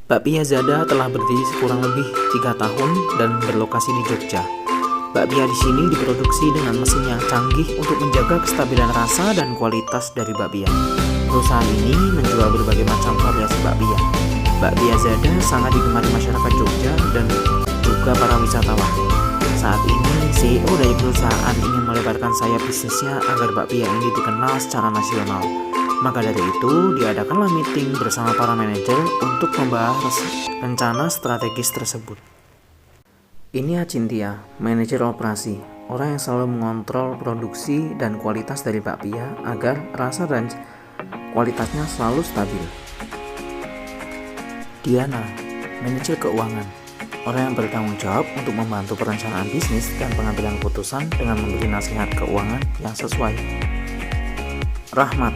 Bakpia Zada telah berdiri kurang lebih 3 tahun dan berlokasi di Jogja. Bakpia di sini diproduksi dengan mesin yang canggih untuk menjaga kestabilan rasa dan kualitas dari bakpia. Perusahaan ini menjual berbagai macam variasi bakpia. Bakpia Zada sangat digemari masyarakat Jogja dan juga para wisatawan. Saat ini, CEO dari perusahaan ingin melebarkan sayap bisnisnya agar bakpia ini dikenal secara nasional. Maka dari itu, diadakanlah meeting bersama para manajer untuk membahas rencana strategis tersebut. Ini Acintia, manajer operasi, orang yang selalu mengontrol produksi dan kualitas dari bakpia agar rasa dan kualitasnya selalu stabil. Diana, manajer keuangan, orang yang bertanggung jawab untuk membantu perencanaan bisnis dan pengambilan keputusan dengan memberi nasihat keuangan yang sesuai. Rahmat,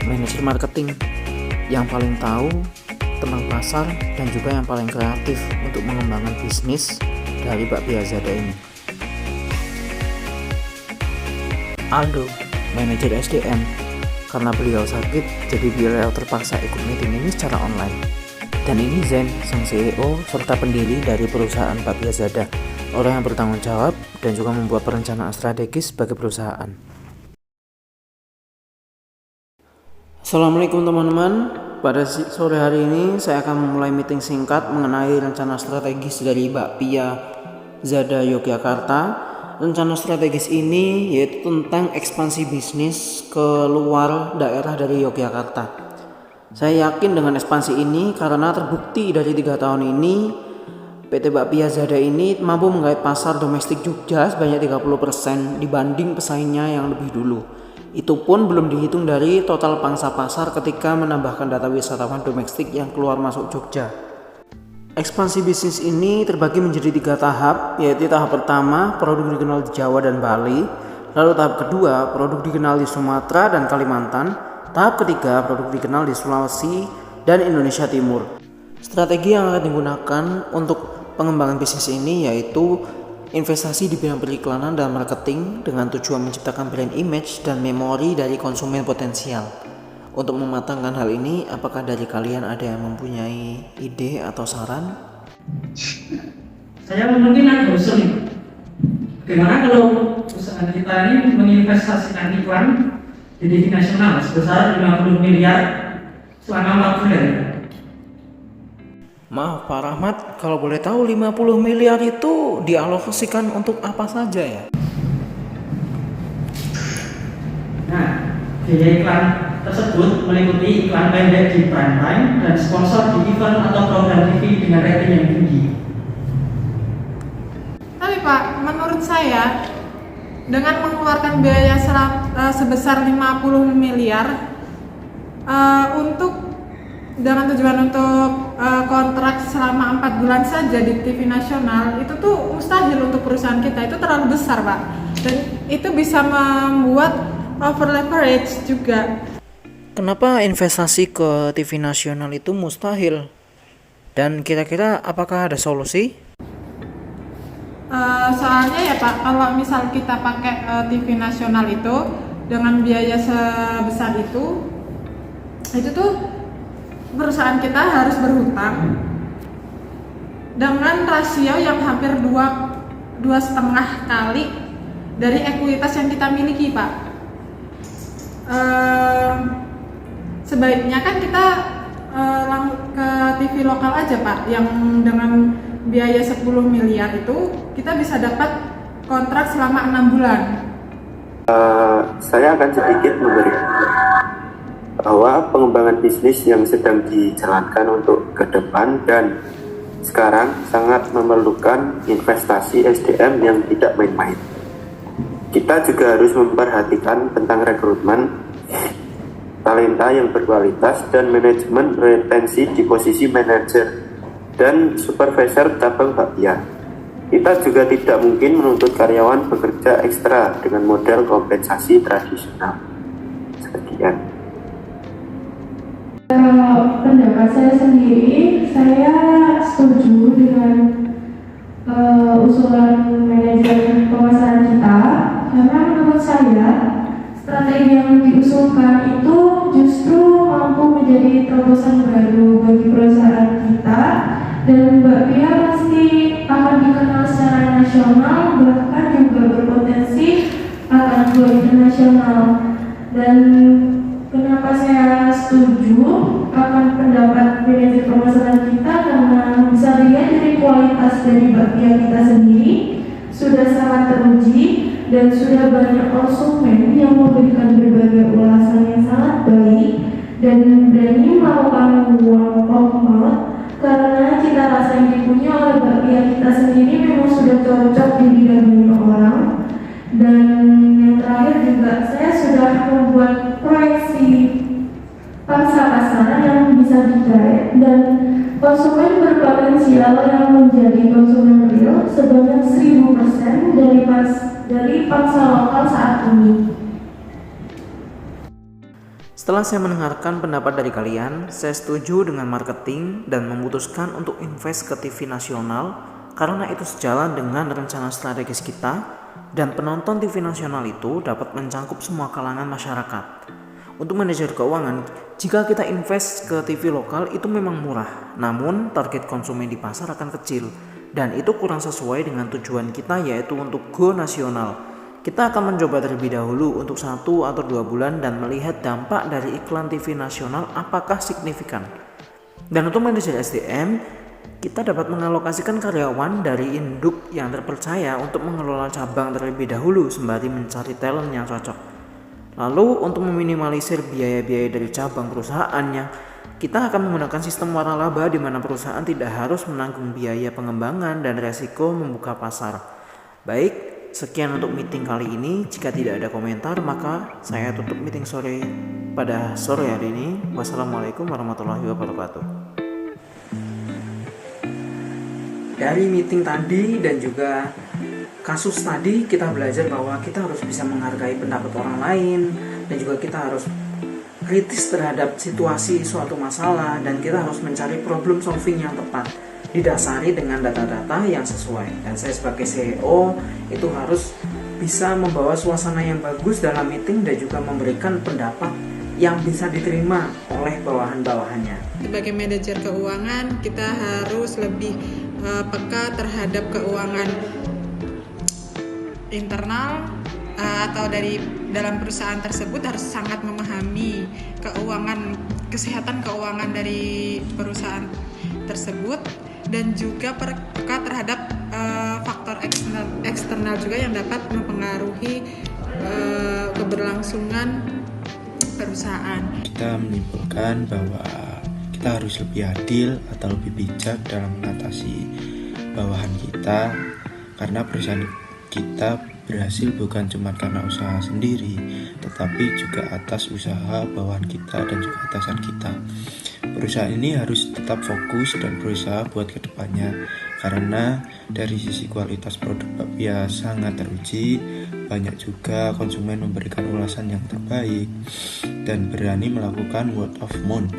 manajer marketing, yang paling tahu tentang pasar dan juga yang paling kreatif untuk mengembangkan bisnis dari Bakpia Zada ini. Aldo, manajer SDM, karena beliau sakit jadi beliau terpaksa ikut meeting ini secara online. Dan ini Zen, sang CEO serta pendiri dari perusahaan Bakpia Zada, orang yang bertanggung jawab dan juga membuat perencanaan strategis bagi perusahaan. Assalamualaikum teman-teman. Pada sore hari ini saya akan memulai meeting singkat mengenai rencana strategis dari Bakpia Zada Yogyakarta. Rencana strategis ini yaitu tentang ekspansi bisnis ke luar daerah dari Yogyakarta. Saya yakin dengan ekspansi ini karena terbukti dari 3 tahun ini PT Bakpia Zada ini mampu menggait pasar domestik Jogja sebanyak 30% dibanding pesaingnya yang lebih dulu. Itu pun belum dihitung dari total pangsa pasar ketika menambahkan data wisatawan domestik yang keluar masuk Jogja. Ekspansi bisnis ini terbagi menjadi 3 tahap, yaitu tahap pertama produk dikenal di Jawa dan Bali, lalu tahap kedua produk dikenal di Sumatera dan Kalimantan, tahap ketiga produk dikenal di Sulawesi dan Indonesia Timur. Strategi yang akan digunakan untuk pengembangan bisnis ini yaitu investasi di bidang periklanan dan marketing dengan tujuan menciptakan brand image dan memori dari konsumen potensial. Untuk mematangkan hal ini, apakah dari kalian ada yang mempunyai ide atau saran? Saya mungkin ada usul nih. Bagaimana kalau perusahaan kita ini menginvestasikan iklan di TV nasional sebesar 50 miliar selama 4 bulan? Maaf Pak Rahmat, kalau boleh tahu 50 miliar itu dialokasikan untuk apa saja ya? Nah, biaya iklan tersebut meliputi iklan pendek di prime time dan sponsor di event atau program TV dengan rating yang tinggi. Tapi Pak, menurut saya dengan mengeluarkan biaya sebesar 50 miliar dengan tujuan untuk kontrak selama 4 bulan saja di TV nasional, itu tuh mustahil untuk perusahaan kita, itu terlalu besar Pak, dan itu bisa membuat over leverage juga. Kenapa investasi ke TV nasional itu mustahil? Dan kira-kira apakah ada solusi? Soalnya ya Pak, kalau misal kita pakai TV nasional itu dengan biaya sebesar itu tuh perusahaan kita harus berhutang dengan rasio yang hampir 2,5 kali dari ekuitas yang kita miliki Pak. Sebaiknya kan kita ke TV lokal aja Pak, yang dengan biaya 10 miliar itu kita bisa dapat kontrak selama 6 bulan. Saya akan sedikit memberi bahwa pengembangan bisnis yang sedang dijalankan untuk ke depan dan sekarang sangat memerlukan investasi SDM yang tidak main-main. Kita juga harus memperhatikan tentang rekrutmen talenta yang berkualitas dan manajemen retensi di posisi manajer dan supervisor cabang bakpia. Kita juga tidak mungkin menuntut karyawan bekerja ekstra dengan model kompensasi tradisional. Sekian. Pendapat saya sendiri, saya setuju dengan usulan manajer pemasaran kita, karena menurut saya strategi yang diusulkan itu justru mampu menjadi terobosan baru bagi perusahaan kita dan Mbak Pia pasti akan dikenal secara nasional, bahkan juga berpotensi akan go internasional. Dan kenapa saya setuju akan pendapat manajer pemasaran kita, karena bisa dilihat dari kualitas dari Mbak Pia kita sendiri sudah sangat teruji dan sudah banyak konsumen yang memberikan berbagai ulasan yang sangat baik dan berani melakukan word of mouth, karena cita rasa yang dipunya oleh Mbak Pia kita sendiri memang sudah cocok di bidang banyak orang. Dan yang terakhir juga saya sudah membuat proyeksi pangsa pasar yang bisa digait dan konsumen berpotensial yang menjadi konsumen real sebanyak 1000% dari pangsa lokal saat ini. Setelah saya mendengarkan pendapat dari kalian, saya setuju dengan marketing dan memutuskan untuk invest ke TV nasional karena itu sejalan dengan rencana strategis kita dan penonton TV nasional itu dapat mencakup semua kalangan masyarakat. Untuk manajer keuangan, jika kita invest ke TV lokal itu memang murah, namun target konsumen di pasar akan kecil dan itu kurang sesuai dengan tujuan kita, yaitu untuk go nasional. Kita akan mencoba terlebih dahulu untuk 1 atau 2 bulan dan melihat dampak dari iklan TV nasional apakah signifikan. Dan untuk manajer SDM, kita dapat mengalokasikan karyawan dari induk yang terpercaya untuk mengelola cabang terlebih dahulu sembari mencari talent yang cocok. Lalu untuk meminimalisir biaya-biaya dari cabang perusahaannya, kita akan menggunakan sistem waralaba di mana perusahaan tidak harus menanggung biaya pengembangan dan resiko membuka pasar. Baik, sekian untuk meeting kali ini. Jika tidak ada komentar, maka saya tutup meeting pada sore hari ini. Wassalamualaikum warahmatullahi wabarakatuh. Dari meeting tadi dan juga kasus tadi, kita belajar bahwa kita harus bisa menghargai pendapat orang lain dan juga kita harus kritis terhadap situasi suatu masalah dan kita harus mencari problem solving yang tepat didasari dengan data-data yang sesuai. Dan saya sebagai CEO itu harus bisa membawa suasana yang bagus dalam meeting dan juga memberikan pendapat yang bisa diterima oleh bawahan-bawahannya. Sebagai manajer keuangan, kita harus lebih peka terhadap keuangan internal atau dari dalam perusahaan tersebut, harus sangat memahami kesehatan keuangan dari perusahaan tersebut dan juga peka terhadap faktor eksternal juga yang dapat mempengaruhi keberlangsungan perusahaan. Kita menyimpulkan bahwa kita harus lebih adil atau lebih bijak dalam mengatasi bawahan kita, karena perusahaan kita berhasil bukan cuma karena usaha sendiri, tetapi juga atas usaha bawahan kita dan juga atasan kita. Perusahaan ini harus tetap fokus dan berusaha buat kedepannya, karena dari sisi kualitas produk Bapia sangat teruji, banyak juga konsumen memberikan ulasan yang terbaik dan berani melakukan word of mouth,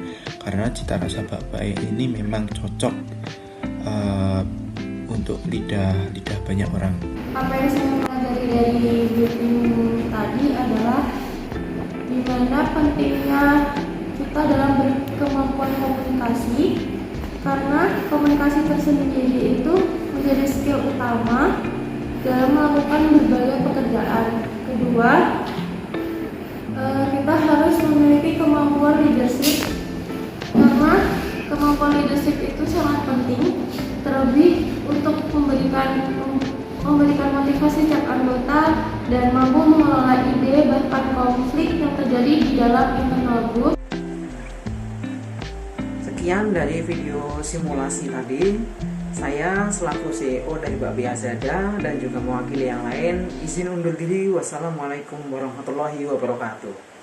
karena cita rasa Bapia ini memang cocok untuk lidah banyak orang. Apa yang saya pelajari dari meeting tadi adalah dimana pentingnya kita dalam berkemampuan komunikasi, karena komunikasi tersendiri itu menjadi skill utama dalam melakukan berbagai pekerjaan. Kedua, kita harus memiliki kemampuan leadership, karena kemampuan leadership itu sangat penting, terlebih untuk memberikan motivasi setiap anggota dan mampu mengelola ide bahkan konflik yang terjadi di dalam internal group. Sekian dari video simulasi tadi. Saya selaku CEO dari Bapia Zada dan juga mewakili yang lain izin undur diri. Wassalamualaikum warahmatullahi wabarakatuh.